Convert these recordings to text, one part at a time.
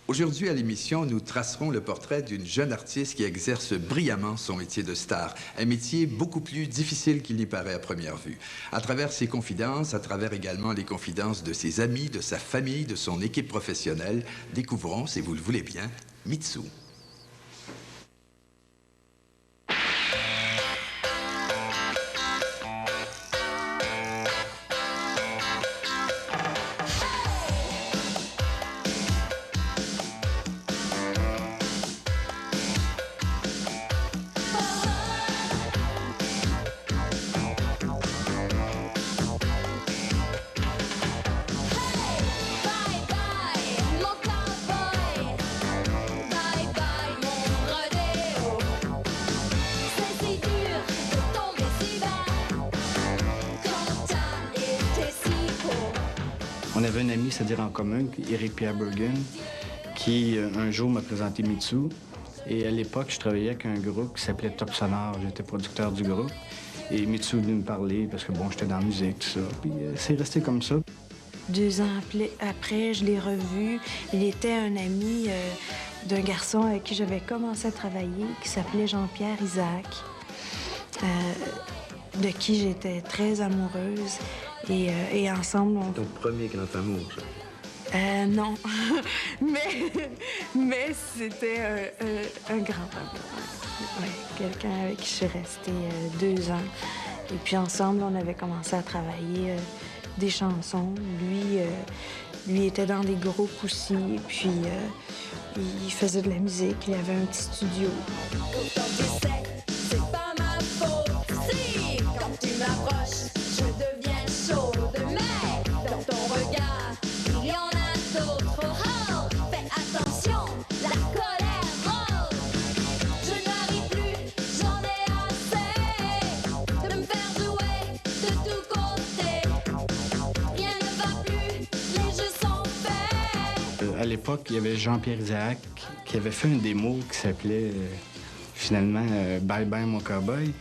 Aujourd'hui, à l'émission, nous tracerons le portrait d'une jeune artiste qui exerce brillamment son métier de star. Un métier beaucoup plus difficile qu'il n'y paraît à première vue. À travers ses confidences, à travers également les confidences de ses amis, de sa famille, de son équipe professionnelle, découvrons, si vous le voulez bien, Mitsou. On avait un ami, c'est-à-dire en commun, Éric Pierre Bergen, qui un jour m'a présenté Mitsou. Et à l'époque, je travaillais avec un groupe qui s'appelait Top Sonore. J'étais producteur du groupe. Et Mitsou est venu me parler parce que, bon, j'étais dans la musique, tout ça. Puis c'est resté comme ça. 2 ans après, je l'ai revu. Il était un ami d'un garçon avec qui j'avais commencé à travailler, qui s'appelait Jean-Pierre Isaac, de qui j'étais très amoureuse. Et ensemble, on... Ton premier grand amour, ça? Non. mais c'était un grand amour. Ouais, quelqu'un avec qui je suis restée 2 ans. Et puis ensemble, on avait commencé à travailler des chansons. Lui était dans des groupes aussi. Et puis il faisait de la musique. Il avait un petit studio. C'est pas ma faute si, quand tu m'approches, je deviens chaude. Mais dans ton regard, il y en a d'autres. Oh, fais attention, la colère rôde. Je n'arrive plus, j'en ai assez de me faire jouer de tous côtés. Rien ne va plus, les jeux sont faits. À l'époque, il y avait Jean-Pierre Isaac qui avait fait une démo qui s'appelait finalement Bye Bye Mon Cowboy.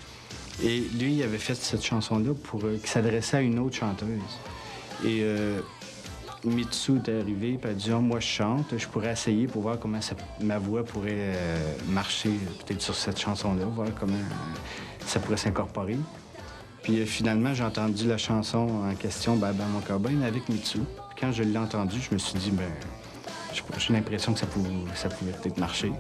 Et lui, il avait fait cette chanson-là qui s'adressait à une autre chanteuse. Et Mitsou est arrivé et a dit oh, moi, je chante, je pourrais essayer pour voir comment ma voix pourrait marcher peut-être sur cette chanson-là, voir comment ça pourrait s'incorporer. Puis finalement, j'ai entendu la chanson en question, Bye Bye Mon Cowboy, mais avec Mitsou. Puis quand je l'ai entendue, je me suis dit, ben, j'ai l'impression que ça pouvait peut-être marcher.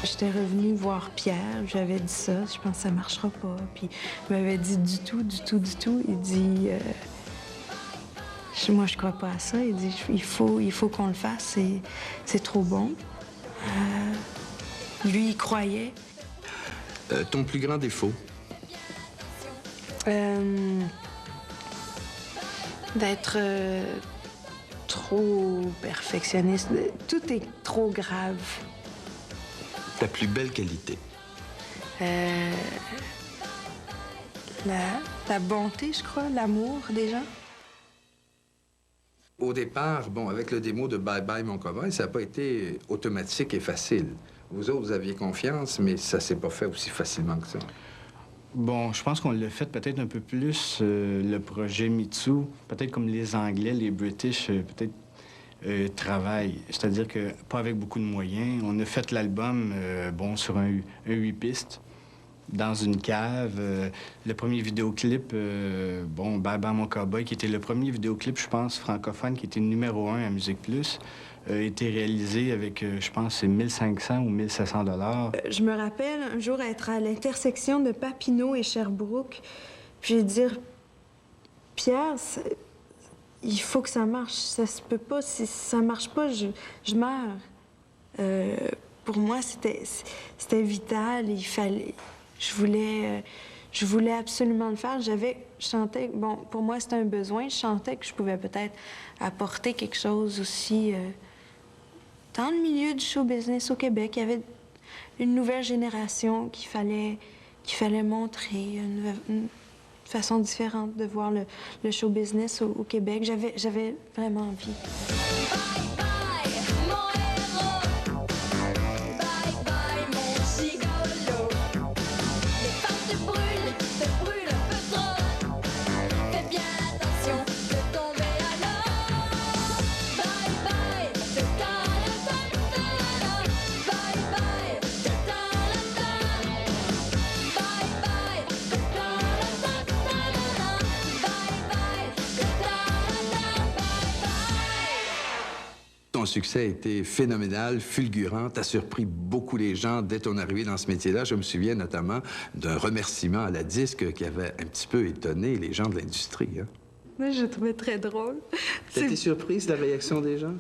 J'étais revenue voir Pierre, j'avais dit ça, je pense que ça marchera pas. Puis il m'avait dit du tout. Il dit, moi je crois pas à ça. Il dit, il faut qu'on le fasse, c'est trop bon. Lui, il croyait. Ton plus grand défaut? D'être trop perfectionniste. Tout est trop grave. Ta plus belle qualité? La bonté, je crois, l'amour des gens. Au départ, bon, avec le démo de Bye Bye Mon Cowboy, ça n'a pas été automatique et facile. Vous autres, vous aviez confiance, mais ça s'est pas fait aussi facilement que ça. Bon, je pense qu'on l'a fait peut-être un peu plus, le projet Mitsou, peut-être comme les Anglais, les British, peut-être travaillent. C'est-à-dire que pas avec beaucoup de moyens. On a fait l'album, bon, sur un 8 pistes, dans une cave. Le premier vidéoclip, bon, Bye Bye Mon Cowboy, qui était le premier vidéoclip, je pense, francophone, qui était numéro 1 à Musique Plus, a été réalisé avec, je pense, c'est 1500 ou 1700 $. Je me rappelle un jour être à l'intersection de Papineau et Sherbrooke, puis dire, Pierre, il faut que ça marche, ça se peut pas. Si ça marche pas, je meurs. Pour moi, c'était vital. Je je voulais absolument le faire. Je chantais, bon, pour moi, c'était un besoin. Je chantais que je pouvais peut-être apporter quelque chose aussi dans le milieu du show business au Québec. Il y avait une nouvelle génération qu'il fallait montrer, une façon différente de voir le show business au Québec. J'avais vraiment envie. Bye bye, mon héros. Bye bye, mon gigolo. Les femmes te brûlent un peu trop. Fais bien attention de tomber à l'eau. Bye bye, ta-ta-la-ta-ta-la. Bye bye, ta-ta-la-ta. Bye bye, ta-ta-la-ta-ta-la. Bye bye, ta-ta-la-ta. Bye bye. Ton succès a été phénoménal, fulgurant, t'as surpris beaucoup les gens dès ton arrivée dans ce métier-là. Je me souviens notamment d'un remerciement à la disque qui avait un petit peu étonné les gens de l'industrie. Hein? Moi, je le trouvais très drôle. T'as été surprise de la réaction des gens?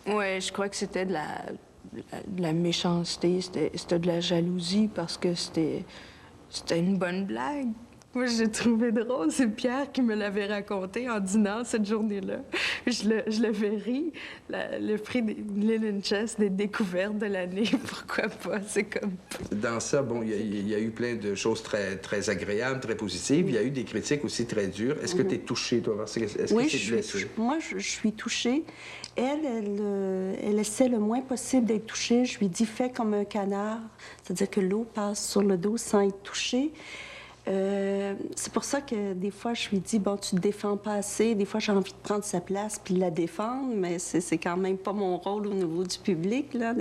Ouais, je crois que c'était de la méchanceté, c'était de la jalousie parce que c'était une bonne blague. Moi, je l'ai trouvé drôle. C'est Pierre qui me l'avait raconté en dînant cette journée-là. Je l'avais ri. Le prix des Linen Chess des découvertes de l'année, pourquoi pas? C'est comme... Dans ça, bon, il y a eu plein de choses très, très agréables, très positives. Il y a eu des critiques aussi très dures. Est-ce que tu es touchée, toi? Est-ce Oui, que tu es blessée? moi, je suis touchée. Elle essaie le moins possible d'être touchée. Je lui dis, fais comme un canard. C'est-à-dire que l'eau passe sur le dos sans être touchée. C'est pour ça que des fois, je lui dis, bon, tu te défends pas assez. Des fois, j'ai envie de prendre sa place puis de la défendre, mais c'est quand même pas mon rôle au niveau du public, là,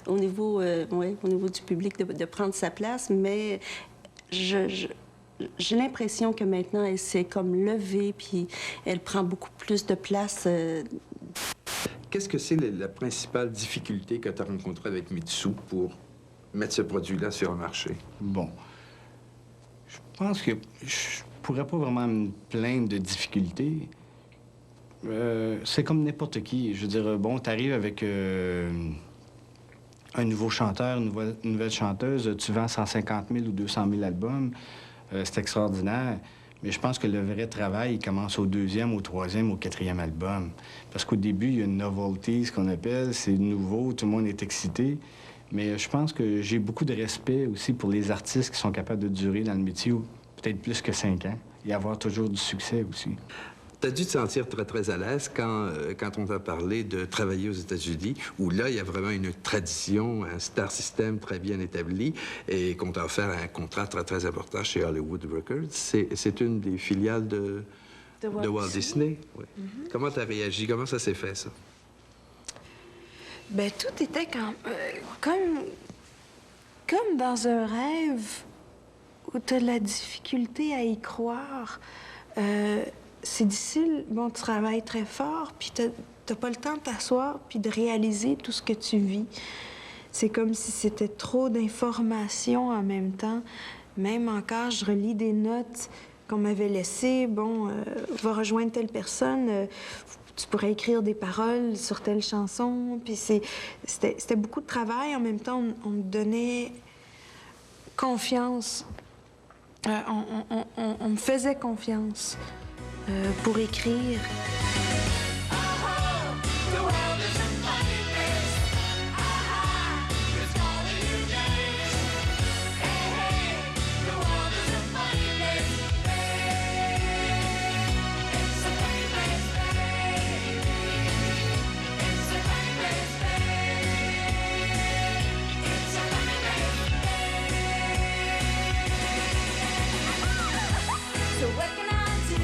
au niveau du public de prendre sa place. Mais j'ai l'impression que maintenant, elle s'est comme levée puis elle prend beaucoup plus de place. Qu'est-ce que c'est la principale difficulté que tu as rencontrée avec Mitsu pour mettre ce produit-là sur le marché? Bon. Je pense que je pourrais pas vraiment me plaindre de difficultés. C'est comme n'importe qui. Je veux dire, bon, t'arrives avec un nouveau chanteur, une nouvelle chanteuse, tu vends 150 000 ou 200 000 albums, c'est extraordinaire. Mais je pense que le vrai travail, il commence au 2e, au 3e, au 4e album. Parce qu'au début, il y a une novelty, ce qu'on appelle, c'est nouveau, tout le monde est excité. Mais je pense que j'ai beaucoup de respect aussi pour les artistes qui sont capables de durer dans le métier peut-être plus que 5 ans et avoir toujours du succès aussi. Tu as dû te sentir très, très à l'aise quand on t'a parlé de travailler aux États-Unis, où là, il y a vraiment une tradition, un star system très bien établi et qu'on t'a offert un contrat très, très important chez Hollywood Records. C'est une des filiales de Walt Disney. Oui. Mm-hmm. Comment tu as réagi? Comment ça s'est fait, ça? Bien, tout était comme dans un rêve où tu as de la difficulté à y croire. C'est difficile. Bon, tu travailles très fort, puis t'as pas le temps de t'asseoir puis de réaliser tout ce que tu vis. C'est comme si c'était trop d'informations en même temps. Même encore, je relis des notes qu'on m'avait laissées. Bon, va rejoindre telle personne. Tu pourrais écrire des paroles sur telle chanson. Puis c'était beaucoup de travail. En même temps, on me donnait confiance. On me faisait confiance pour écrire. So what can I do?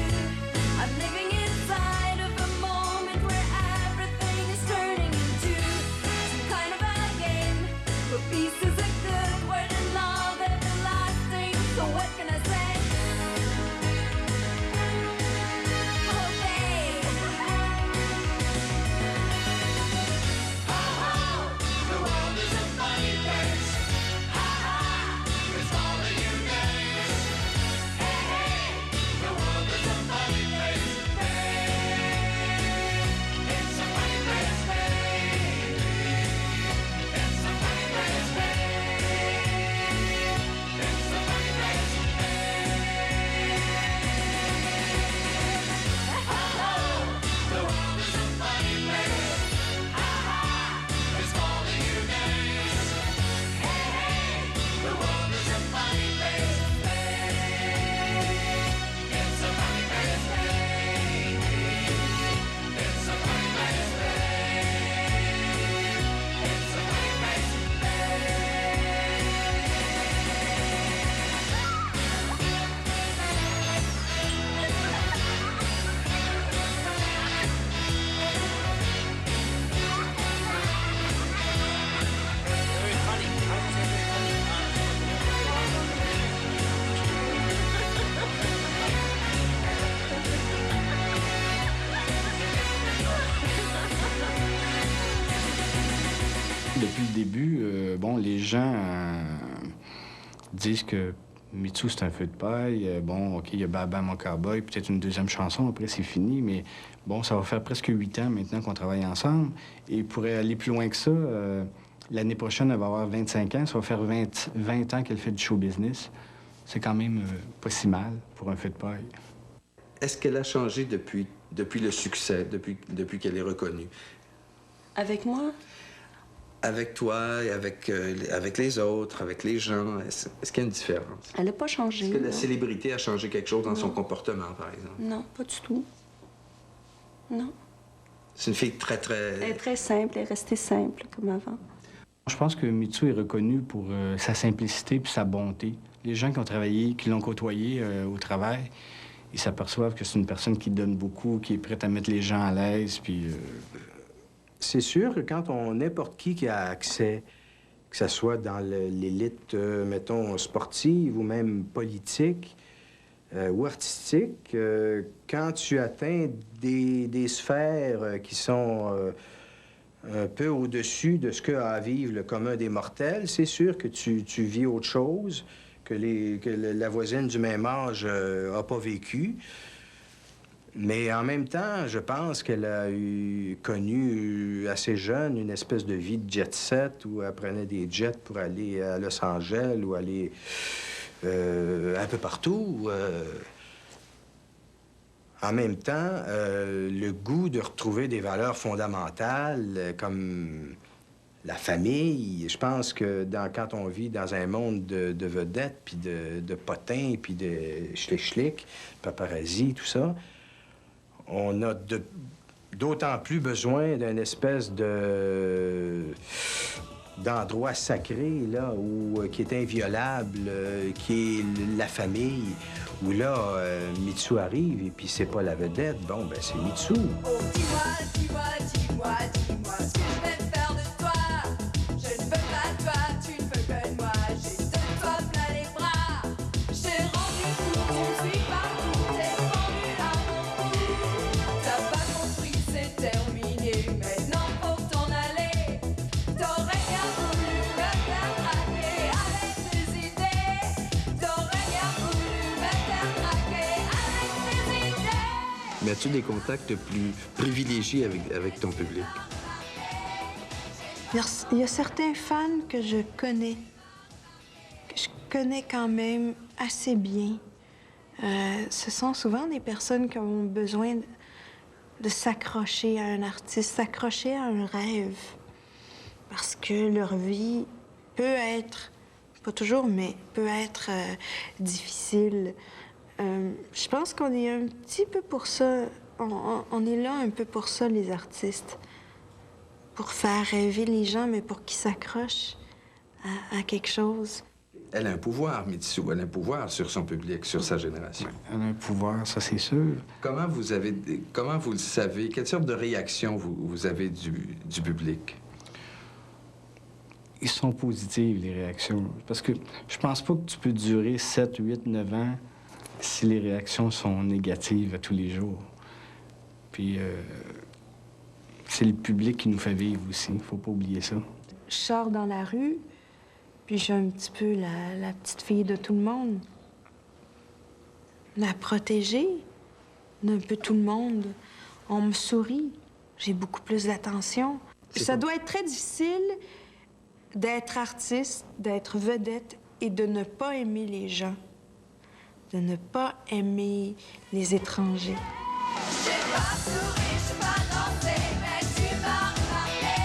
I'm living inside of début, bon, les gens disent que Mitsu, c'est un feu de paille. Bon, OK, il y a Baba mon cowboy, peut-être une deuxième chanson, après c'est fini, mais bon, ça va faire presque 8 ans maintenant qu'on travaille ensemble. Et pour aller plus loin que ça, l'année prochaine, elle va avoir 25 ans, ça va faire 20 ans qu'elle fait du show business. C'est quand même pas si mal pour un feu de paille. Est-ce qu'elle a changé depuis le succès, depuis qu'elle est reconnue? Avec moi? Avec toi et avec les autres, avec les gens, est-ce qu'il y a une différence? Elle n'a pas changé. Est-ce que la non. célébrité a changé quelque chose dans son Non. comportement, par exemple? Non, pas du tout. Non. C'est une fille très, Elle très... est très simple, elle est restée simple comme avant. Je pense que Mitsu est reconnu pour sa simplicité puis sa bonté. Les gens qui ont travaillé, qui l'ont côtoyé au travail, ils s'aperçoivent que c'est une personne qui donne beaucoup, qui est prête à mettre les gens à l'aise, puis... C'est sûr que quand n'importe qui a accès, que ce soit dans l'élite, mettons, sportive ou même politique ou artistique, quand tu atteins des sphères qui sont un peu au-dessus de ce qu'a à vivre le commun des mortels, c'est sûr que tu vis autre chose que la voisine du même âge n'a pas vécu. Mais en même temps, je pense qu'elle a connu assez jeune une espèce de vie de jet-set où elle prenait des jets pour aller à Los Angeles ou aller un peu partout. En même temps, le goût de retrouver des valeurs fondamentales comme la famille, je pense que quand on vit dans un monde de vedettes, puis de potins, puis de schlick-schlick, paparazzi, tout ça, on a d'autant plus besoin d'une espèce d'endroit sacré, là, qui est inviolable, qui est la famille, où là, Mitsu arrive, et puis c'est pas la vedette, bon, ben c'est Mitsu. Oh, dis-moi, dis-moi, dis-moi, dis-moi ce que je vais faire de toi. Je ne veux pas de toi, tu ne veux que de moi. J'ai de toi plein les bras. Je t'ai rendu fou, tu me suis partout, t'es rendu à mon cou. T'as pas compris, c'est terminé, maintenant faut t'en aller. T'aurais bien voulu me faire craquer avec tes idées. T'aurais bien voulu me faire craquer avec tes idées. Mais as-tu des contacts plus privilégiés avec ton public? Il y a certains fans que je connais quand même assez bien. Ce sont souvent des personnes qui ont besoin de s'accrocher à un artiste, s'accrocher à un rêve. Parce que leur vie peut être, pas toujours, mais peut être difficile. Je pense qu'on est un petit peu pour ça. On est là un peu pour ça, les artistes. Pour faire rêver les gens, mais pour qu'ils s'accrochent à quelque chose. Elle a un pouvoir, Mitsu. Elle a un pouvoir sur son public, sur sa génération. Elle a un pouvoir, ça c'est sûr. Comment vous le savez? Quelle sorte de réaction vous avez du public? Ils sont positives, les réactions. Parce que je pense pas que tu peux durer 7, 8, 9 ans si les réactions sont négatives à tous les jours. Puis c'est le public qui nous fait vivre aussi. Faut pas oublier ça. Je sors dans la rue, puis je suis un petit peu la petite fille de tout le monde. La protégée d'un peu tout le monde. On me sourit. J'ai beaucoup plus d'attention. Ça doit être très difficile d'être artiste, d'être vedette et de ne pas aimer les gens. De ne pas aimer les étrangers. J'ai pas souri, j'ai pas dansé, mais tu m'as remarqué.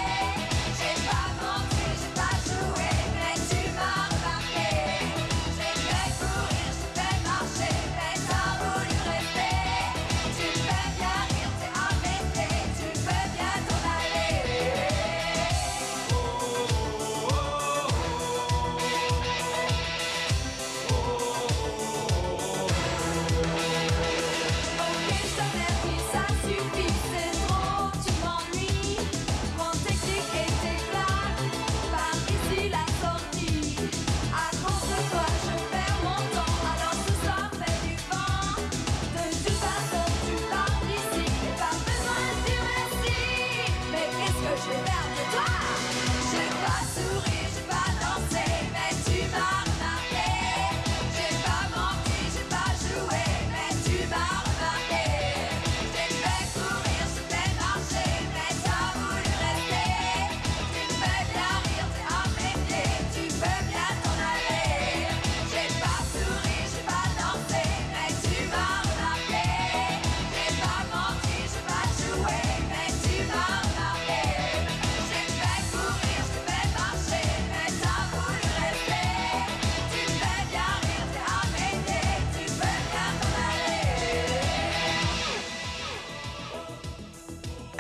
J'ai pas menti, j'ai pas joué, mais tu m'as remarqué. J'ai fait courir, j'ai fait marcher, mais t'as voulu rester. Tu fais bien rire, t'es embêté, tu peux bien t'en aller. Ok, je t'avertis, ça suffit, c'est trop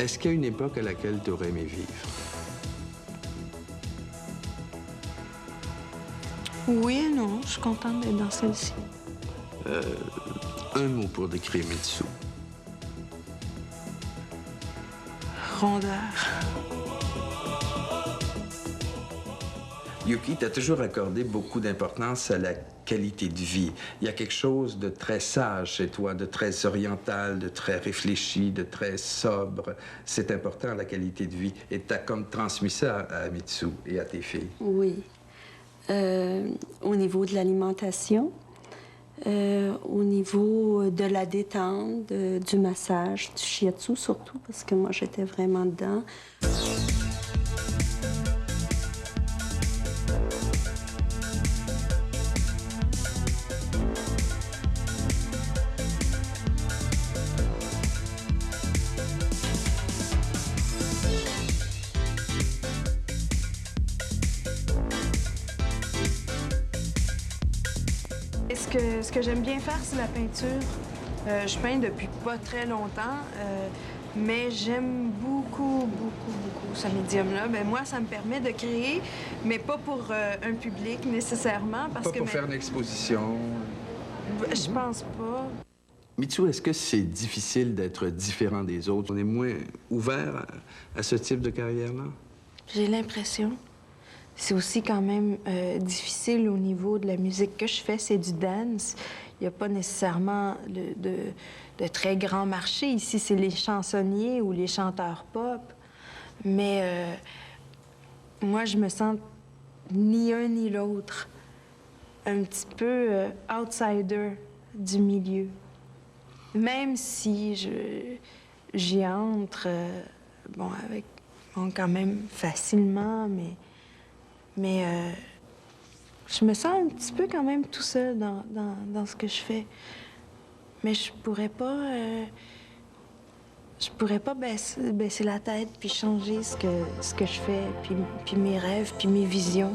Est-ce qu'il y a une époque à laquelle tu aurais aimé vivre? Oui et non, je suis contente d'être dans celle-ci. Un mot pour décrire Mitsou. Rondeur. Yuki, tu as toujours accordé beaucoup d'importance à la qualité de vie. Il y a quelque chose de très sage chez toi, de très oriental, de très réfléchi, de très sobre. C'est important, la qualité de vie. Et tu as comme transmis ça à Mitsou et à tes filles. Oui. Au niveau de l'alimentation, au niveau de la détente, du massage, du shiatsu surtout, parce que moi, j'étais vraiment dedans. Ce que j'aime bien faire, c'est la peinture. Je peins depuis pas très longtemps, mais j'aime beaucoup ce médium-là. Ben, moi, ça me permet de créer, mais pas pour un public nécessairement. Parce Pas que pour faire une exposition. Je pense pas. Mitsou, est-ce que c'est difficile d'être différent des autres? On est moins ouvert à ce type de carrière-là? J'ai l'impression. C'est aussi quand même difficile au niveau de la musique que je fais, c'est du dance. Il n'y a pas nécessairement de très grand marché. Ici, c'est les chansonniers ou les chanteurs pop. Mais moi, je me sens ni un ni l'autre. Un petit peu outsider du milieu. Même si j'y entre, bon, quand même facilement, mais je me sens un petit peu quand même tout seul dans ce que je fais. Mais je pourrais pas baisser la tête puis changer ce que je fais, puis mes rêves, puis mes visions.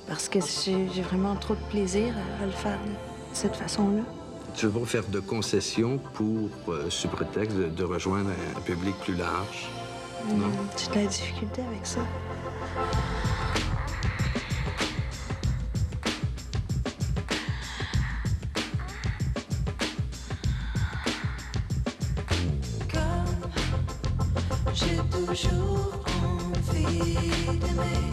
Parce que j'ai vraiment trop de plaisir à le faire de cette façon-là. Tu veux pas faire de concessions pour, sous prétexte de rejoindre un public plus large? Non? J'ai de la difficulté avec ça. J'ai toujours envie d'aimer.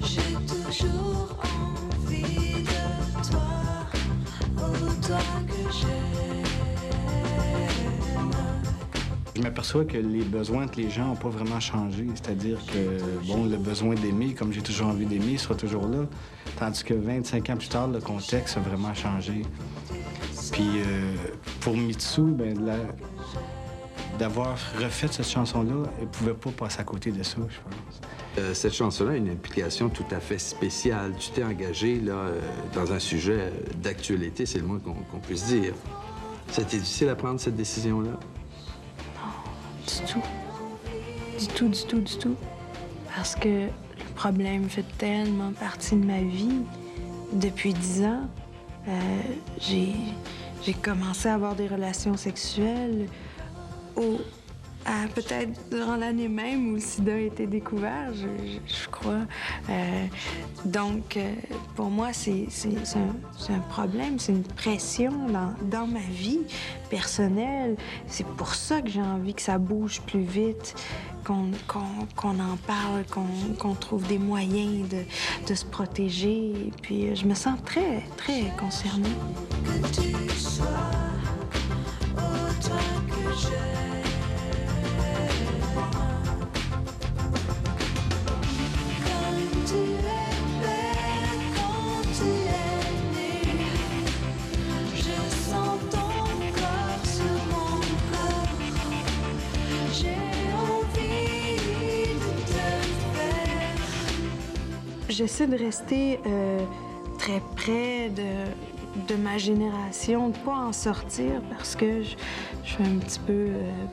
J'ai toujours envie de toi, toi que j'aime. Je m'aperçois que les besoins de les gens n'ont pas vraiment changé. C'est-à-dire que, bon, le besoin d'aimer, comme j'ai toujours envie d'aimer, sera toujours là. Tandis que 25 ans plus tard, le contexte a vraiment changé. Puis pour Mitsou, ben, d'avoir refait cette chanson-là, elle ne pouvait pas passer à côté de ça, je pense. Cette chanson-là a une implication tout à fait spéciale. Tu t'es engagé là, dans un sujet d'actualité, c'est le moins qu'on puisse dire. C'était difficile à prendre cette décision-là? Du tout. Parce que le problème fait tellement partie de ma vie. Depuis 10 ans, j'ai commencé à avoir des relations sexuelles peut-être durant l'année même où le sida a été découvert, je crois. Donc, pour moi, c'est un problème, c'est une pression dans ma vie personnelle. C'est pour ça que j'ai envie que ça bouge plus vite, qu'on en parle, qu'on trouve des moyens de se protéger. Et puis, je me sens très, très concernée. Que tu sois, toi que j'aime. J'essaie de rester très près de ma génération, de ne pas en sortir parce que je fais un petit peu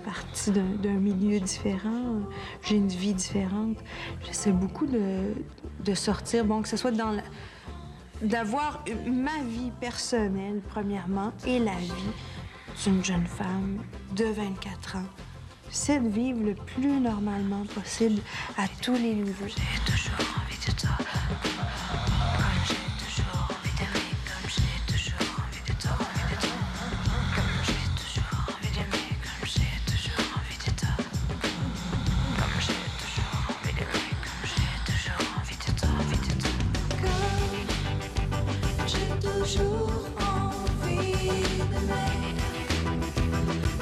partie d'un milieu différent. J'ai une vie différente. J'essaie beaucoup de sortir, bon, que ce soit d'avoir ma vie personnelle, premièrement, et la vie d'une jeune femme de 24 ans J'essaie de vivre le plus normalement possible à tous les niveaux. J'ai toujours envie de toi. Comme j'ai toujours envie d'aimer. Comme j'ai toujours envie de toi. Comme j'ai toujours envie d'aimer. Comme j'ai toujours envie de toi. Comme j'ai toujours envie d'aimer. Comme j'ai toujours envie de toi. Comme j'ai toujours envie d'aimer.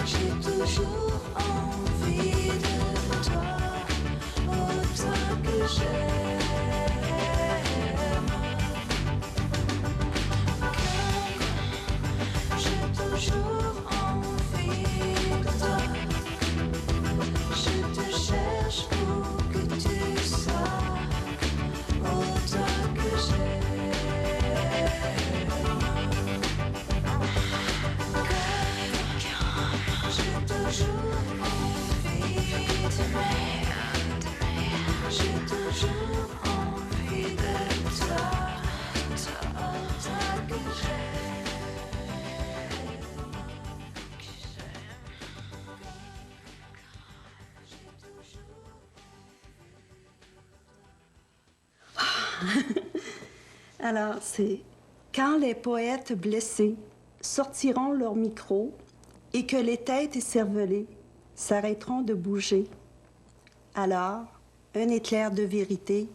J'ai toujours envie de toi, autant que j'aime. Comme j'ai toujours envie de toi, je te cherche pour que tu sois, autant que j'aime. J'ai toujours envie d'aimer. J'ai toujours envie de toi, autant que Alors, c'est quand les poètes blessés sortiront leur micro et que les têtes écervelées s'arrêteront de bouger, alors un éclair de vérité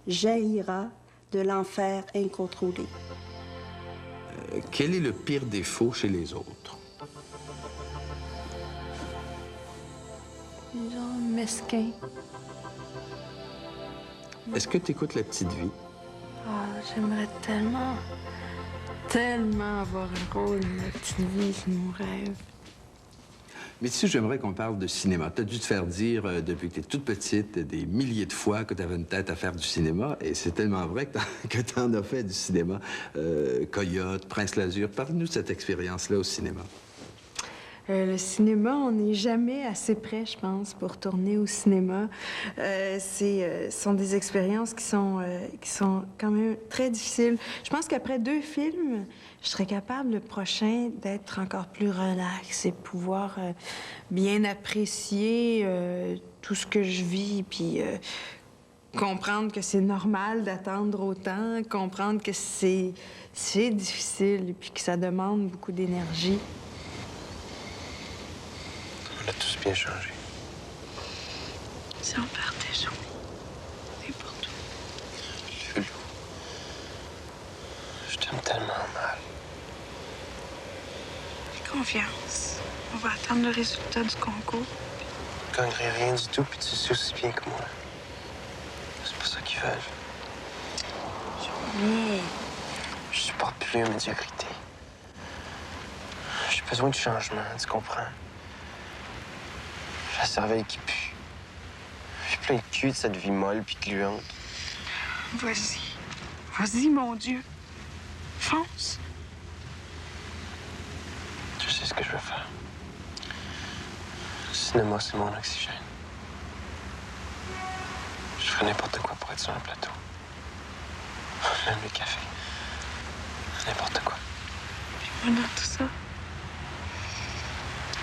jaillira de l'enfer incontrôlé. Quel est le pire défaut chez les autres? Genre mesquin. Est-ce que tu écoutes La Petite Vie? Ah, j'aimerais tellement avoir un rôle dans La Petite Vie, c'est mon rêve. Mais tu sais, j'aimerais qu'on parle de cinéma. Tu as dû te faire dire, depuis que tu es toute petite, des milliers de fois que tu avais une tête à faire du cinéma. Et c'est tellement vrai que tu en as fait du cinéma. Coyote, Prince Lazur. Parle-nous de cette expérience-là au cinéma. Le cinéma, on n'est jamais assez près, je pense, pour tourner au cinéma. Ce sont des expériences qui sont quand même très difficiles. Je pense qu'après 2 films, je serais capable, le prochain, d'être encore plus relax et pouvoir bien apprécier tout ce que je vis, puis comprendre que c'est normal d'attendre autant, comprendre que c'est difficile, puis que ça demande beaucoup d'énergie. On a tous bien changé. Si on partait n'importe où. Loulou, je t'aime tellement mal. Fais confiance. On va attendre le résultat du concours. Tu gagnerais rien du tout, puis tu sais aussi bien que moi. C'est pas ça qu'ils veulent. Mais Je supporte plus la médiocrité. J'ai besoin de changement, tu comprends? J'ai la cervelle qui pue. J'ai plein de cul de cette vie molle puis gluante. vas-y. Vas-y, mon Dieu. Fonce. Je sais ce que je veux faire. Le cinéma, c'est mon oxygène. Je ferais n'importe quoi pour être sur un plateau. Même le café. N'importe quoi. Puis moi, dans tout ça,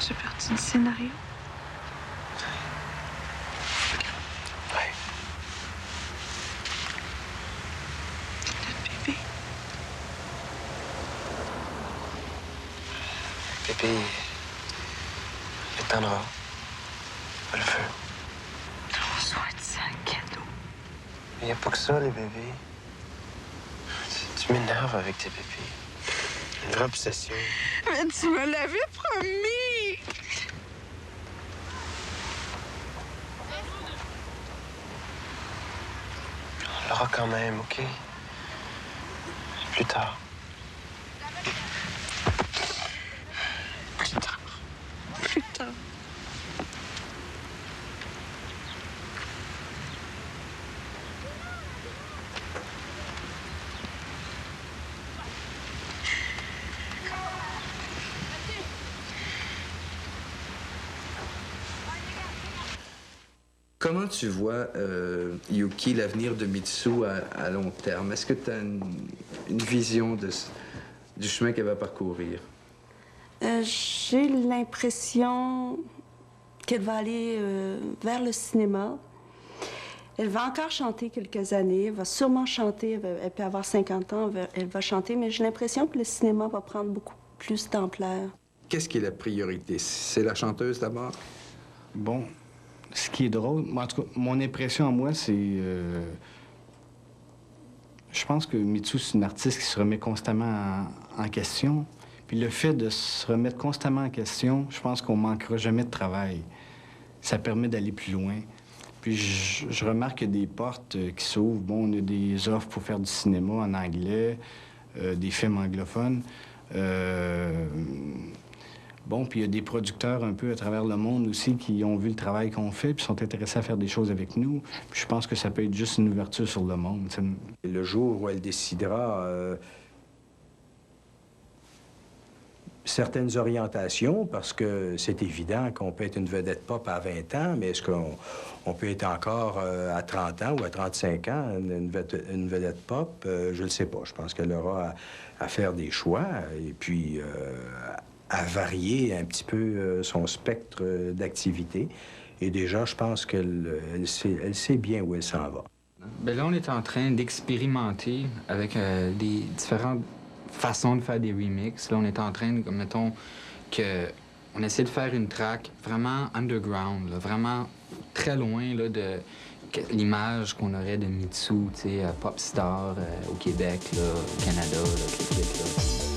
j'ai parti du scénario. Ouais. Notre bébé. Bébé, il éteindra. Pas le feu. On souhaite ça un cadeau. Il n'y a pas que ça, les bébés. Tu m'énerves avec tes bébés. Une vraie obsession. Mais tu me l'avais promis! On l'aura quand même, OK? Plus tard. Plus tard. Comment tu vois, Yuki, l'avenir de Mitsu à long terme? Est-ce que tu as une vision du chemin qu'elle va parcourir? J'ai l'impression qu'elle va aller vers le cinéma. Elle va encore chanter quelques années, elle va sûrement chanter, elle peut avoir 50 ans, elle va chanter, mais j'ai l'impression que le cinéma va prendre beaucoup plus d'ampleur. Qu'est-ce qui est la priorité? C'est la chanteuse d'abord? Bon, ce qui est drôle, en tout cas, mon impression à moi, c'est... je pense que Mitsou, c'est une artiste qui se remet constamment en question. Puis le fait de se remettre constamment en question, je pense qu'on manquera jamais de travail. Ça permet d'aller plus loin. Puis je remarque qu'il y a des portes qui s'ouvrent. Bon, on a des offres pour faire du cinéma en anglais, des films anglophones. Bon, puis il y a des producteurs un peu à travers le monde aussi qui ont vu le travail qu'on fait puis sont intéressés à faire des choses avec nous. Puis je pense que ça peut être juste une ouverture sur le monde. T'sais. Le jour où elle décidera certaines orientations, parce que c'est évident qu'on peut être une vedette pop à 20 ans, mais est-ce qu'on peut être encore à 30 ans ou à 35 ans une vedette pop? Je ne le sais pas. Je pense qu'elle aura à faire des choix et puis à varier un petit peu son spectre d'activité. Et déjà, je pense qu'elle sait bien où elle s'en va. Bien là, on est en train d'expérimenter avec des différentes façon de faire des remixes. Là, on est en train, comme mettons, on essaie de faire une track vraiment underground, là, vraiment très loin là, de l'image qu'on aurait de Mitsou, tu sais, pop star au Québec, là, au Canada, là, là.